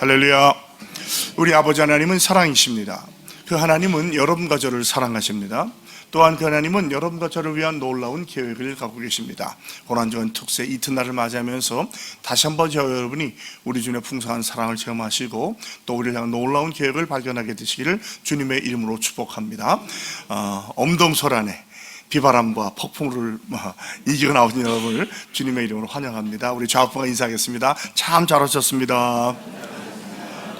할렐루야. 우리 아버지 하나님은 사랑이십니다. 그 하나님은 여러분과 저를 사랑하십니다. 또한 그 하나님은 여러분과 저를 위한 놀라운 계획을 갖고 계십니다. 고난주간 특세 이튿날을 맞이하면서 다시 한번 저 여러분이 우리 주님의 풍성한 사랑을 체험하시고 또 우리를 향한 놀라운 계획을 발견하게 되시기를 주님의 이름으로 축복합니다. 엄동설안에 비바람과 폭풍을 이기고 나오신 여러분을 주님의 이름으로 환영합니다. 우리 좌우가 인사하겠습니다. 참 잘하셨습니다.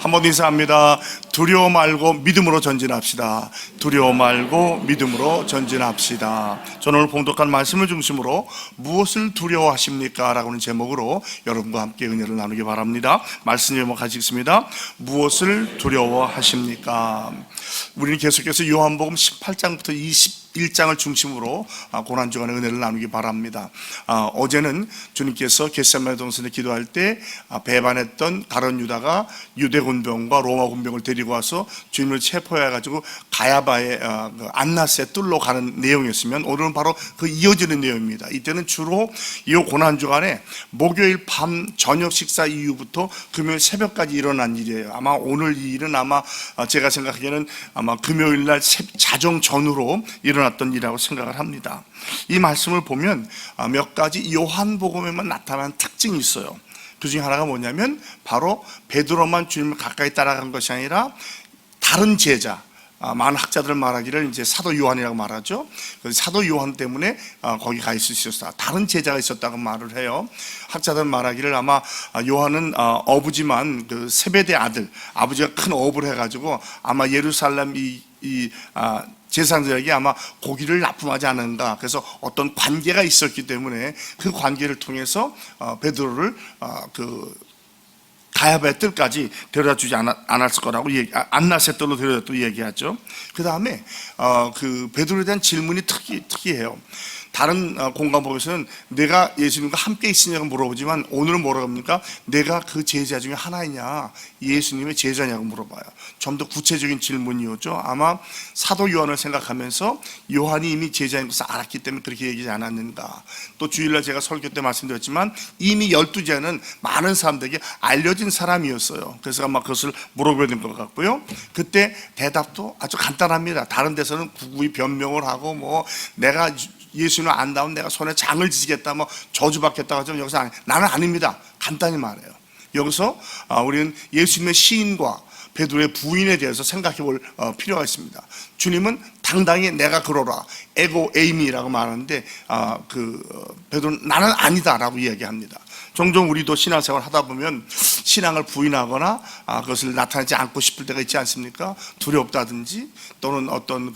한번 인사합니다. 두려워 말고 믿음으로 전진합시다. 두려워 말고 믿음으로 전진합시다. 저는 오늘 봉독한 말씀을 중심으로 무엇을 두려워하십니까? 라고 하는 제목으로 여러분과 함께 은혜를 나누기 바랍니다. 말씀 제목 가지겠습니다. 무엇을 두려워하십니까? 우리는 계속해서 요한복음 18장부터 21장을 중심으로 고난주간의 은혜를 나누기 바랍니다. 어제는 주님께서 겟세마네 동산에 기도할 때 배반했던 가룟 유다가 유대 군병과 로마 군병을 데리고 와서 주님을 체포해가지고 가야바의 안나스의 뜰로 가는 내용이었으면 오늘은 바로 그 이어지는 내용입니다. 이때는 주로 이 고난주간에 목요일 밤 저녁 식사 이후부터 금요일 새벽까지 일어난 일이에요. 아마 오늘 이 일은 아마 제가 생각하기에는 아마 금요일날 자정 전후로 일어났던 일이라고 생각을 합니다. 이 말씀을 보면 몇 가지 요한복음에만 나타난 특징이 있어요. 그 중에 하나가 뭐냐면 바로 베드로만 주님을 가까이 따라간 것이 아니라 다른 제자, 많은 학자들 말하기를 이제 사도 요한이라고 말하죠. 사도 요한 때문에 거기 가 있을 수 있었다. 다른 제자가 있었다고 말을 해요. 학자들 말하기를 아마 요한은 어부지만 그 세베대 아들, 아버지가 큰 어부를 해가지고 아마 예루살렘 제사장들에게 아마 고기를 납품하지 않은가. 그래서 어떤 관계가 있었기 때문에 그 관계를 통해서 베드로를 가야바의 뜰까지 데려다 주지 않았을 거라고 안나스의 뜰로 데려다또 얘기하죠. 그 다음에 그 베드로에 대한 질문이 특이해요. 다른 공간복에서는 내가 예수님과 함께 있으냐고 물어보지만 오늘은 뭐라고 합니까? 내가 그 제자 중에 하나이냐, 예수님의 제자냐고 물어봐요. 좀 더 구체적인 질문이었죠. 아마 사도 요한을 생각하면서 요한이 이미 제자인 것을 알았기 때문에 그렇게 얘기하지 않았는가. 또 주일날 제가 설교 때 말씀드렸지만 이미 12제자는 많은 사람들에게 알려진 사람이었어요. 그래서 아마 그것을 물어봐야 될 것 같고요. 그때 대답도 아주 간단합니다. 다른 데서는 구구이 변명을 하고 내가 예수님을 안다면 내가 손에 장을 지지겠다, 저주받겠다고 하지만 여기서 나는 아닙니다. 간단히 말해요. 여기서 우리는 예수님의 시인과 베드로의 부인에 대해서 생각해 볼 필요가 있습니다. 주님은 당당히 내가 그러라, 에고 에이미라고 말하는데 베드로는 나는 아니다라고 이야기합니다. 종종 우리도 신앙생활 하다 보면 신앙을 부인하거나 그것을 나타내지 않고 싶을 때가 있지 않습니까? 두렵다든지 또는 어떤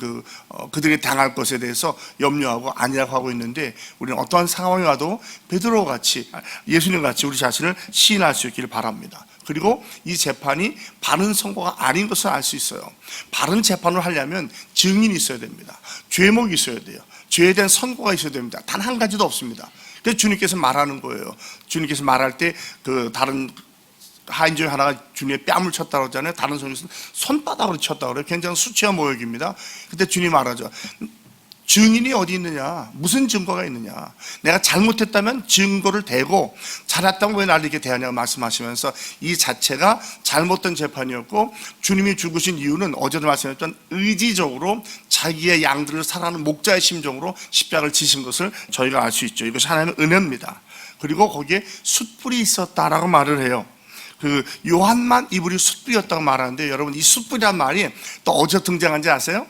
그들이 당할 것에 대해서 염려하고 아니라고 하고 있는데 우리는 어떠한 상황이 와도 베드로 같이 예수님 같이 우리 자신을 시인할 수 있기를 바랍니다. 그리고 이 재판이 바른 선고가 아닌 것을 알 수 있어요. 바른 재판을 하려면 증인이 있어야 됩니다. 죄목이 있어야 돼요. 죄에 대한 선고가 있어야 됩니다. 단 한 가지도 없습니다. 그래서 주님께서 말하는 거예요. 주님께서 말할 때 다른 하인 중에 하나가 주님의 뺨을 쳤다고 하잖아요. 다른 손에서는 손바닥으로 쳤다고 그래요. 굉장히 수치한 모욕입니다. 그때 주님이 말하죠. 증인이 어디 있느냐? 무슨 증거가 있느냐? 내가 잘못했다면 증거를 대고 잘했다면 왜 나를 이렇게 대하냐고 말씀하시면서 이 자체가 잘못된 재판이었고 주님이 죽으신 이유는 어제도 말씀했던 의지적으로 자기의 양들을 사랑하는 목자의 심정으로 십자가를 지신 것을 저희가 알 수 있죠. 이것이 하나님의 은혜입니다. 그리고 거기에 숯불이 있었다라고 말을 해요. 요한만 이불이 숯불이었다고 말하는데 여러분 이 숯불이란 말이 또 어디서 등장한지 아세요?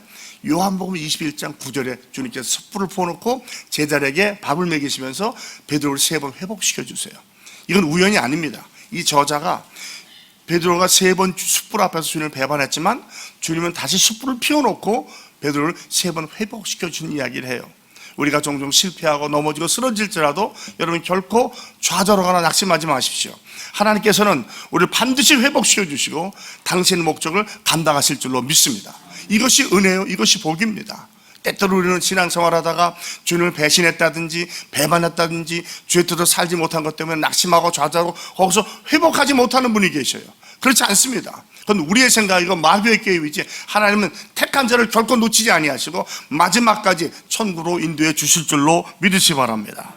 요한복음 21장 9절에 주님께서 숯불을 부어놓고 제자들에게 밥을 먹이시면서 베드로를 3번 회복시켜 주세요. 이건 우연이 아닙니다. 이 저자가 베드로가 3번 숯불 앞에서 주님을 배반했지만 주님은 다시 숯불을 피워놓고 베드로를 3번 회복시켜 주는 이야기를 해요. 우리가 종종 실패하고 넘어지고 쓰러질지라도 여러분 결코 좌절하거나 낙심하지 마십시오. 하나님께서는 우리를 반드시 회복시켜 주시고 당신의 목적을 감당하실 줄로 믿습니다. 이것이 은혜요, 이것이 복입니다. 때때로 우리는 신앙생활하다가 주님을 배신했다든지 배반했다든지 주의 뜻대로 살지 못한 것 때문에 낙심하고 좌절하고 거기서 회복하지 못하는 분이 계셔요. 그렇지 않습니다. 그건 우리의 생각이고 마귀의 계획이지 하나님은 택한 자를 결코 놓치지 아니하시고 마지막까지 천국으로 인도해 주실 줄로 믿으시기 바랍니다.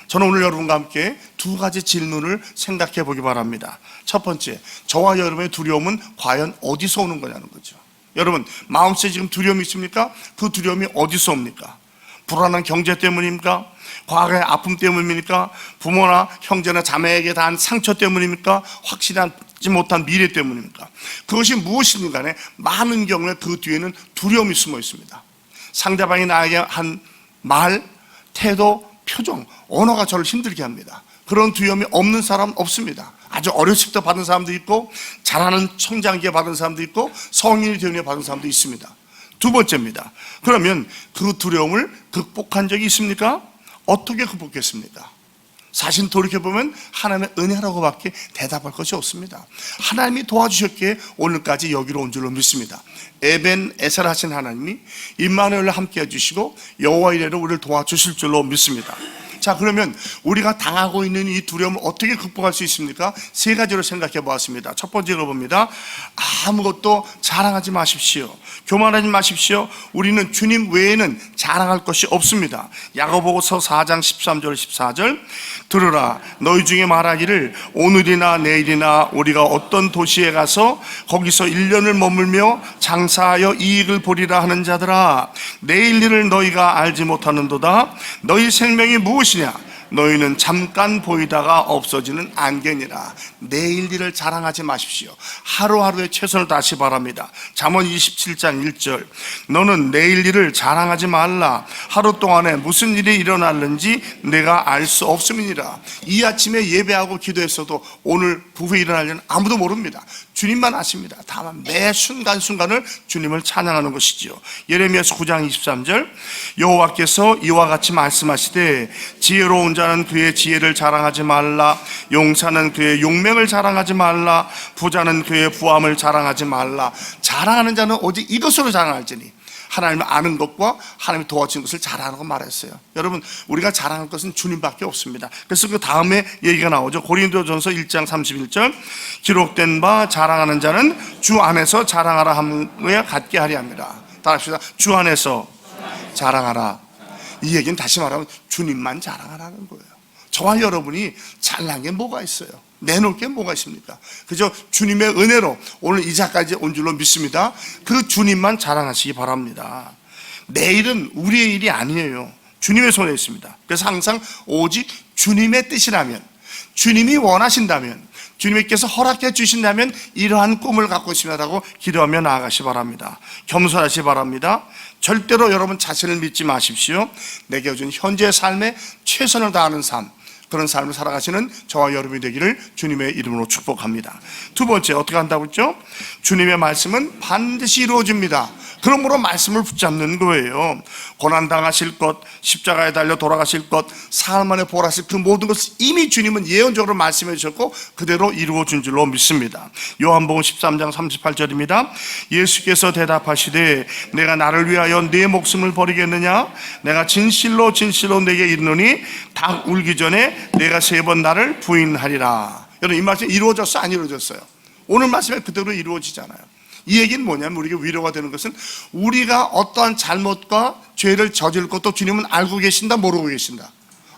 저는 오늘 여러분과 함께 두 가지 질문을 생각해 보기 바랍니다. 첫 번째, 저와 여러분의 두려움은 과연 어디서 오는 거냐는 거죠. 여러분, 마음속에 지금 두려움이 있습니까? 그 두려움이 어디서 옵니까? 불안한 경제 때문입니까? 과거의 아픔 때문입니까? 부모나 형제나 자매에게 당한 상처 때문입니까? 확실하지 못한 미래 때문입니까? 그것이 무엇이든 간에 많은 경우에 그 뒤에는 두려움이 숨어 있습니다. 상대방이 나에게 한 말, 태도, 표정, 언어가 저를 힘들게 합니다. 그런 두려움이 없는 사람은 없습니다. 아주 어렸을 때 받은 사람도 있고, 잘하는 성장기에 받은 사람도 있고, 성인이 되는 데 받은 사람도 있습니다. 두 번째입니다. 그러면 그 두려움을 극복한 적이 있습니까? 어떻게 극복했습니까? 사실 돌이켜보면 하나님의 은혜라고밖에 대답할 것이 없습니다. 하나님이 도와주셨기에 오늘까지 여기로 온 줄로 믿습니다. 에벤에셀 하신 하나님이 임마누엘과 함께 해주시고 여호와 이레로 우리를 도와주실 줄로 믿습니다. 자, 그러면 우리가 당하고 있는 이 두려움을 어떻게 극복할 수 있습니까? 세 가지로 생각해 보았습니다. 첫 번째로 봅니다. 아무것도 자랑하지 마십시오. 교만하지 마십시오. 우리는 주님 외에는 자랑할 것이 없습니다. 야고보서 4장 13절 14절 들으라, 너희 중에 말하기를 오늘이나 내일이나 우리가 어떤 도시에 가서 거기서 1년을 머물며 장사하여 이익을 보리라 하는 자들아, 내일 일을 너희가 알지 못하는도다. 너희 생명이 무엇이냐? 너희는 잠깐 보이다가 없어지는 안개니라. 내일 일을 자랑하지 마십시오. 하루하루의 최선을 다하시 바랍니다. 잠언 27장 1절 너는 내일 일을 자랑하지 말라. 하루 동안에 무슨 일이 일어났는지 내가 알 수 없음이니라. 이 아침에 예배하고 기도했어도 오늘 부부에 일어날 일은 아무도 모릅니다. 주님만 아십니다. 다만 매 순간순간을 주님을 찬양하는 것이지요. 예레미야서 9장 23절 여호와께서 이와 같이 말씀하시되 지혜로운 자는 그의 지혜를 자랑하지 말라. 용사는 그의 용맹을 자랑하지 말라. 부자는 그의 부함을 자랑하지 말라. 자랑하는 자는 오직 이것으로 자랑할지니 하나님을 아는 것과 하나님이 도와주는 것을 자랑하는 거 말했어요. 여러분, 우리가 자랑할 것은 주님밖에 없습니다. 그래서 그 다음에 얘기가 나오죠. 고린도전서 1장 31절 기록된 바 자랑하는 자는 주 안에서 자랑하라 함에 갖게 하려 합니다. 다 합시다. 주 안에서 자랑하라. 이 얘기는 다시 말하면 주님만 자랑하라는 거예요. 저와 여러분이 잘난 게 뭐가 있어요? 내놓을 게 뭐가 있습니까? 그저 주님의 은혜로 오늘 이 자리까지 온 줄로 믿습니다. 그 주님만 자랑하시기 바랍니다. 내일은 우리의 일이 아니에요. 주님의 손에 있습니다. 그래서 항상 오직 주님의 뜻이라면, 주님이 원하신다면, 주님께서 허락해 주신다면 이러한 꿈을 갖고 있습니다라고 기도하며 나아가시 바랍니다. 겸손하시 바랍니다. 절대로 여러분 자신을 믿지 마십시오. 내게 준 현재의 삶에 최선을 다하는 삶, 그런 삶을 살아가시는 저와 여러분이 되기를 주님의 이름으로 축복합니다. 두 번째, 어떻게 한다고 했죠? 주님의 말씀은 반드시 이루어집니다. 그러므로 말씀을 붙잡는 거예요. 고난당하실 것, 십자가에 달려 돌아가실 것, 사흘 만에 부활하실 그 모든 것을 이미 주님은 예언적으로 말씀해 주셨고 그대로 이루어진 줄로 믿습니다. 요한복음 13장 38절입니다. 예수께서 대답하시되 내가 나를 위하여 내 목숨을 버리겠느냐? 내가 진실로 진실로 내게 이르노니 닭 울기 전에 내가 3번 나를 부인하리라. 여러분, 이 말씀이 이루어졌어요? 안 이루어졌어요? 오늘 말씀에 그대로 이루어지잖아요. 이 얘기는 뭐냐면 우리가 위로가 되는 것은 우리가 어떠한 잘못과 죄를 저질 것도 주님은 알고 계신다, 모르고 계신다?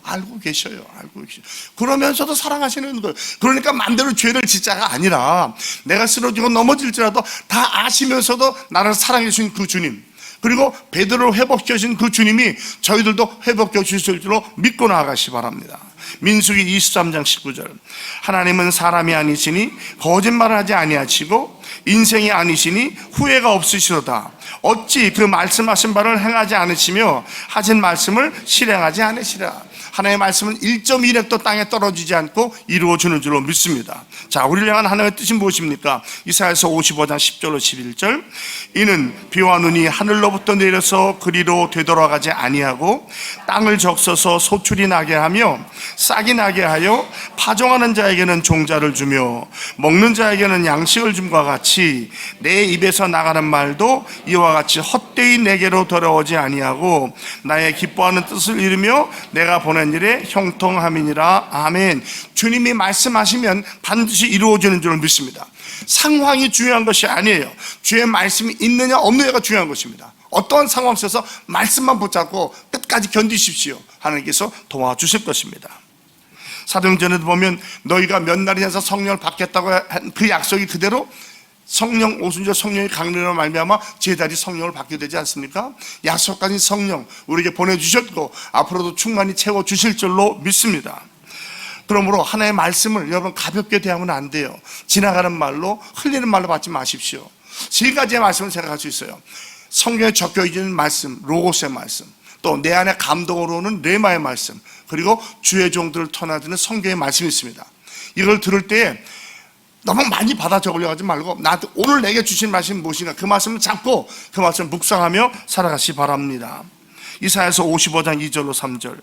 알고 계셔요. 알고 계셔요. 그러면서도 사랑하시는 거예요. 그러니까 맘대로 죄를 짓자가 아니라 내가 쓰러지고 넘어질지라도 다 아시면서도 나를 사랑해 주신 그 주님, 그리고 베드로를 회복시켜 주신 그 주님이 저희들도 회복시켜 주실 줄로 믿고 나아가시 바랍니다. 민수기 23장 19절 하나님은 사람이 아니시니 거짓말을 하지 아니하시고 인생이 아니시니 후회가 없으시도다. 어찌 그 말씀하신 바를 행하지 않으시며 하신 말씀을 실행하지 않으시라. 하나님의 말씀은 1.1획도 땅에 떨어지지 않고 이루어지는 줄로 믿습니다. 자, 우리를 향한 하나님의 뜻이 무엇입니까? 이사야서 55장 10절로 11절 이는 비와 눈이 하늘로부터 내려서 그리로 되돌아가지 아니하고 땅을 적셔서 소출이 나게 하며 싹이 나게 하여 파종하는 자에게는 종자를 주며 먹는 자에게는 양식을 줌과 같이 내 입에서 나가는 말도 이와 같이 헛되이 내게로 돌아오지 아니하고 나의 기뻐하는 뜻을 이루며 내가 보낸 일에 형통함이니라. 아멘. 주님이 말씀하시면 반드시 이루어지는 줄 믿습니다. 상황이 중요한 것이 아니에요. 주의 말씀이 있느냐 없느냐가 중요한 것입니다. 어떠한 상황 속에서 말씀만 붙잡고 끝까지 견디십시오. 하나님께서 도와주실 것입니다. 사도행전에도 보면 너희가 몇 날이 돼서 성령을 받겠다고 한 그 약속이 그대로 성령 오순절 성령의 강림으로 말미암아 제자들이 성령을 받게 되지 않습니까? 약속하신 성령 우리에게 보내주셨고 앞으로도 충만히 채워주실 줄로 믿습니다. 그러므로 하나님의 말씀을 여러분 가볍게 대하면 안 돼요. 지나가는 말로 흘리는 말로 받지 마십시오. 세 가지의 말씀을 생각할 수 있어요. 성경에 적혀있는 말씀, 로고스의 말씀, 또 내 안에 감동으로 오는 레마의 말씀, 그리고 주의 종들을 터나드는 성경의 말씀이 있습니다. 이걸 들을 때 너무 많이 받아 적으려고 하지 말고 나한테 오늘 내게 주신 말씀이 무엇인가 그 말씀을 잡고 그 말씀을 묵상하며 살아가시 바랍니다. 이사야서 55장 2절로 3절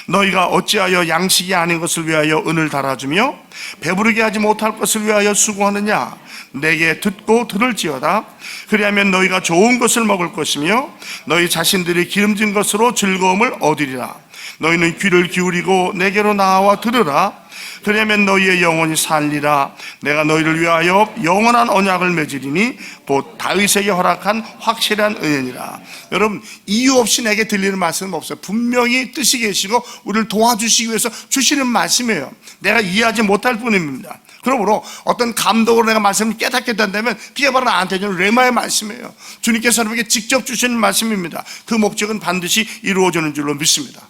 너희가 어찌하여 양식이 아닌 것을 위하여 은을 달아주며 배부르게 하지 못할 것을 위하여 수고하느냐. 내게 듣고 들을지어다. 그리하면 너희가 좋은 것을 먹을 것이며 너희 자신들이 기름진 것으로 즐거움을 얻으리라. 너희는 귀를 기울이고 내게로 나와 들으라. 그러면 너희의 영혼이 살리라. 내가 너희를 위하여 영원한 언약을 맺으리니 곧 다윗에게 허락한 확실한 은혜니라. 여러분 이유 없이 내게 들리는 말씀은 없어요. 분명히 뜻이 계시고 우리를 도와주시기 위해서 주시는 말씀이에요. 내가 이해하지 못할 뿐입니다. 그러므로 어떤 감동으로 내가 말씀을 깨닫게 된다면 그게 바로 나한테 주는 레마의 말씀이에요. 주님께서 여러분에게 직접 주시는 말씀입니다. 그 목적은 반드시 이루어지는 줄로 믿습니다.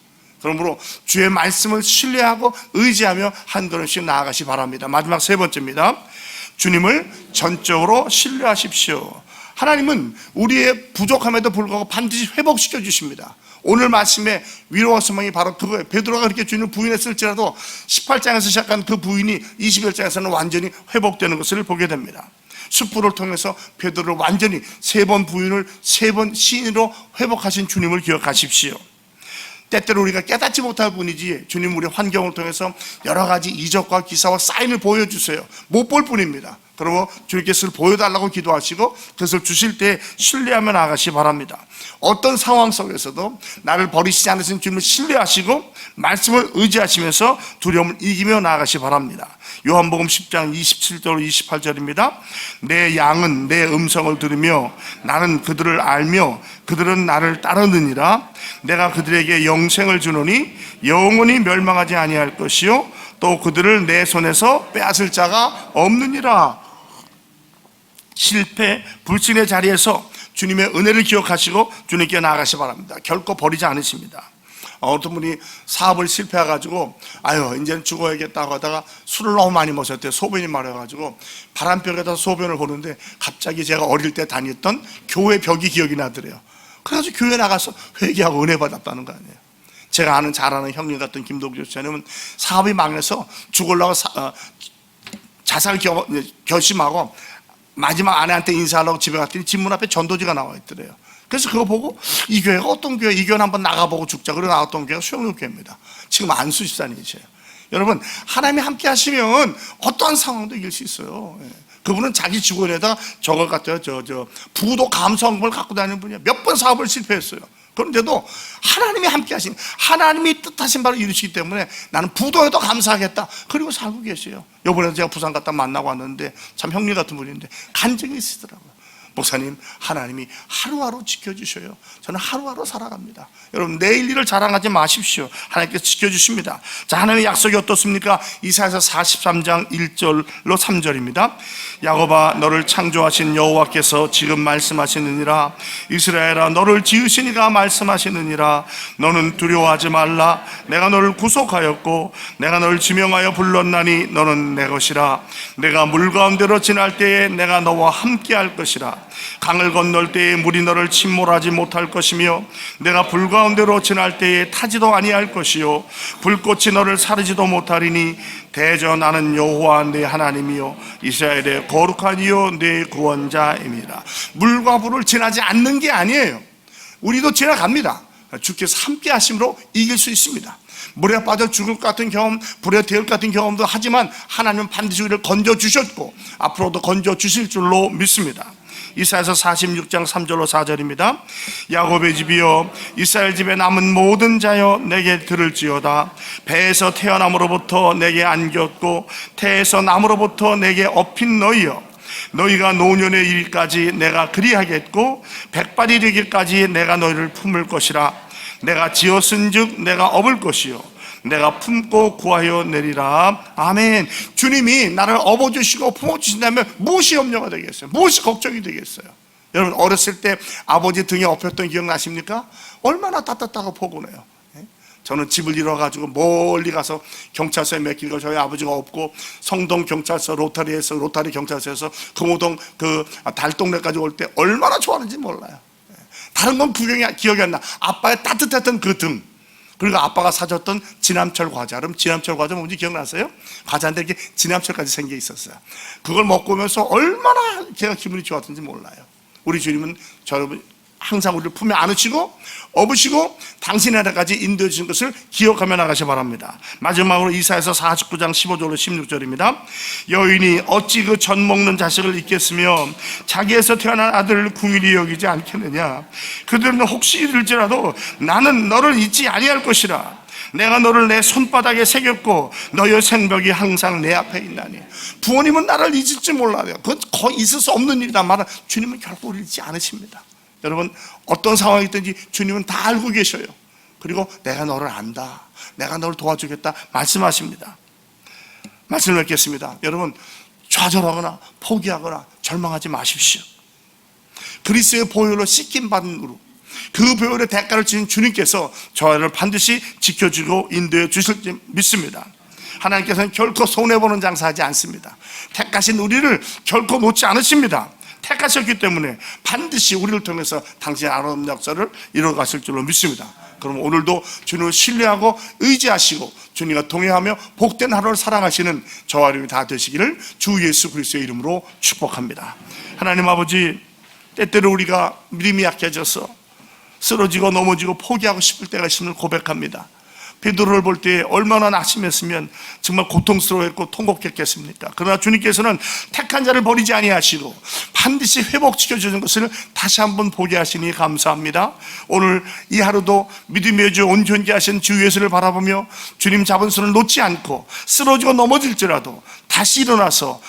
그러므로 주의 말씀을 신뢰하고 의지하며 한 걸음씩 나아가시 바랍니다. 마지막 세 번째입니다. 주님을 전적으로 신뢰하십시오. 하나님은 우리의 부족함에도 불구하고 반드시 회복시켜 주십니다. 오늘 말씀의 위로와 소망이 바로 그거예요. 베드로가 그렇게 주님을 부인했을지라도 18장에서 시작한 그 부인이 21장에서는 완전히 회복되는 것을 보게 됩니다. 숯불을 통해서 베드로를 완전히 3번 부인을 3번 시인으로 회복하신 주님을 기억하십시오. 때때로 우리가 깨닫지 못할 뿐이지 주님 우리 환경을 통해서 여러 가지 이적과 기사와 사인을 보여주세요. 못 볼 뿐입니다. 그러면 주님께서 보여달라고 기도하시고 그것을 주실 때 신뢰하며 나가시 바랍니다. 어떤 상황 속에서도 나를 버리시지 않으신 주님을 신뢰하시고 말씀을 의지하시면서 두려움을 이기며 나가시 바랍니다. 요한복음 10장 27절 28절입니다. 내 양은 내 음성을 들으며 나는 그들을 알며 그들은 나를 따르느니라. 내가 그들에게 영생을 주노니 영원히 멸망하지 아니할 것이요 또 그들을 내 손에서 빼앗을 자가 없느니라. 실패, 불신의 자리에서 주님의 은혜를 기억하시고 주님께 나아가시 바랍니다. 결코 버리지 않으십니다. 어떤 분이 사업을 실패해가지고 아유 이제는 죽어야겠다고 하다가 술을 너무 많이 마셨대요. 소변이 마려가지고 바람벽에다 소변을 보는데 갑자기 제가 어릴 때 다녔던 교회 벽이 기억이 나더래요. 그래가지고 교회 나가서 회개하고 은혜 받았다는 거 아니에요. 제가 잘 아는 형님 같은 김동규 교수님은 사업이 망해서 죽으려고 자살 결심하고 마지막 아내한테 인사하려고 집에 갔더니 집 문 앞에 전도지가 나와 있더래요. 그래서 그거 보고 이 교회가 어떤 교회, 이 교회는 한번 나가보고 죽자. 그리고 나왔던 교회가 수영육교회입니다. 지금 안수집사님이세요. 여러분 하나님이 함께 하시면 어떠한 상황도 이길 수 있어요. 그분은 자기 직원에다가 저걸 갖다가 부도 감성을 갖고 다니는 분이야. 몇 번 사업을 실패했어요. 그런데도 하나님이 함께 하신, 하나님이 뜻하신 바를 이루시기 때문에 나는 부도에도 감사하겠다. 그리고 살고 계세요. 이번에도 제가 부산 갔다 만나고 왔는데 참 형님 같은 분인데 간증이 있으더라고요. 목사님, 하나님이 하루하루 지켜주셔요. 저는 하루하루 살아갑니다. 여러분 내일 일을 자랑하지 마십시오. 하나님께서 지켜주십니다. 자, 하나님의 약속이 어떻습니까? 이사야서 43장 1절로 3절입니다. 야곱아 너를 창조하신 여호와께서 지금 말씀하시느니라. 이스라엘아 너를 지으신 이가 말씀하시느니라. 너는 두려워하지 말라. 내가 너를 구속하였고 내가 너를 지명하여 불렀나니 너는 내 것이라. 내가 물 가운데로 지날 때에 내가 너와 함께 할 것이라. 강을 건널 때에 물이 너를 침몰하지 못할 것이며 내가 불 가운데로 지날 때에 타지도 아니할 것이요 불꽃이 너를 사르지도 못하리니 대저 나는 여호와 내 하나님이요 이스라엘의 거룩한 이요 내 구원자입니다. 물과 불을 지나지 않는 게 아니에요. 우리도 지나갑니다. 주께서 함께 하심으로 이길 수 있습니다. 물에 빠져 죽을 것 같은 경험, 불에 태울 것 같은 경험도 하지만 하나님은 반드시 우리를 건져주셨고 앞으로도 건져주실 줄로 믿습니다. 이사야서 46장 3절로 4절입니다. 야곱의 집이여 이스라엘 집에 남은 모든 자여 내게 들을지어다. 배에서 태어남으로부터 내게 안겼고 태에서 남으로부터 내게 업힌 너희여 너희가 노년의 일까지 내가 그리하겠고 백발이 되기까지 내가 너희를 품을 것이라. 내가 지었은즉 내가 업을 것이요 내가 품고 구하여 내리라. 아멘. 주님이 나를 업어주시고 품어주신다면 무엇이 염려가 되겠어요? 무엇이 걱정이 되겠어요? 여러분, 어렸을 때 아버지 등에 업혔던 기억 나십니까? 얼마나 따뜻하고 포근해요. 저는 집을 잃어가지고 멀리 가서 경찰서에 맡기고, 저희 아버지가 없고 성동 경찰서 로타리 경찰서에서 금호동 그 달동네까지 올 때 얼마나 좋아하는지 몰라요. 다른 건 기억이 안 나. 아빠의 따뜻했던 그 등, 그리고 아빠가 사줬던 진함철 과자. 그럼 진함철 과자 뭔지 기억나세요? 과자인데 이렇게 진함철까지 생겨 있었어요. 그걸 먹고 오면서 얼마나 제가 기분이 좋았던지 몰라요. 우리 주님은 여러분 항상 우리를 품에 안으시고 업으시고 당신의 나라까지 인도해 주신 것을 기억하며 나가시 바랍니다. 마지막으로 이사야서 49장 15절로 16절입니다. 여인이 어찌 그 젖 먹는 자식을 잊겠으며 자기에서 태어난 아들을 궁일이 여기지 않겠느냐. 그들은 혹시 이를지라도 나는 너를 잊지 아니할 것이라. 내가 너를 내 손바닥에 새겼고 너의 생벽이 항상 내 앞에 있나니. 부모님은 나를 잊을지 몰라요. 그건 거의 있을 수 없는 일이란 말은 주님은 결코 우리를 잊지 않으십니다. 여러분, 어떤 상황이 있든지 주님은 다 알고 계셔요. 그리고 내가 너를 안다, 내가 너를 도와주겠다 말씀하십니다. 말씀을 맺겠습니다. 여러분, 좌절하거나 포기하거나 절망하지 마십시오. 그리스도의 보혈로 씻김 받은 후로 그 보혈의 대가를 지닌 주님께서 저를 반드시 지켜주고 인도해 주실지 믿습니다. 하나님께서는 결코 손해보는 장사하지 않습니다. 택하신 우리를 결코 놓지 않으십니다. 택하셨기 때문에 반드시 우리를 통해서 당신의 아름다운 역사를 이뤄가실 줄로 믿습니다. 그럼 오늘도 주님을 신뢰하고 의지하시고 주님과 동행하며 복된 하루를 사랑하시는 저와 여러분이 다 되시기를 주 예수 그리스도의 이름으로 축복합니다. 하나님 아버지, 때때로 우리가 믿음이 약해져서 쓰러지고 넘어지고 포기하고 싶을 때가 있음을 고백합니다. 베드로를 볼 때 얼마나 낙심했으면 정말 고통스러워했고 통곡했겠습니까? 그러나 주님께서는 택한 자를 버리지 아니하시고 반드시 회복시켜 주는 것을 다시 한번 보게 하시니 감사합니다. 오늘 이 하루도 믿음의 주 온전히 하신 주 예수를 바라보며 주님 잡은 손을 놓지 않고 쓰러지고 넘어질지라도 다시 일어나서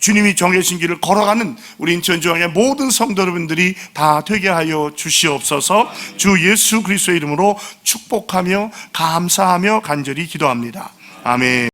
주님이 정해주신 길을 걸어가는 우리 인천중앙의 모든 성도 여러분들이 다 되게 하여 주시옵소서. 주 예수 그리스도의 이름으로 축복하며 감사하며 간절히 기도합니다. 아멘.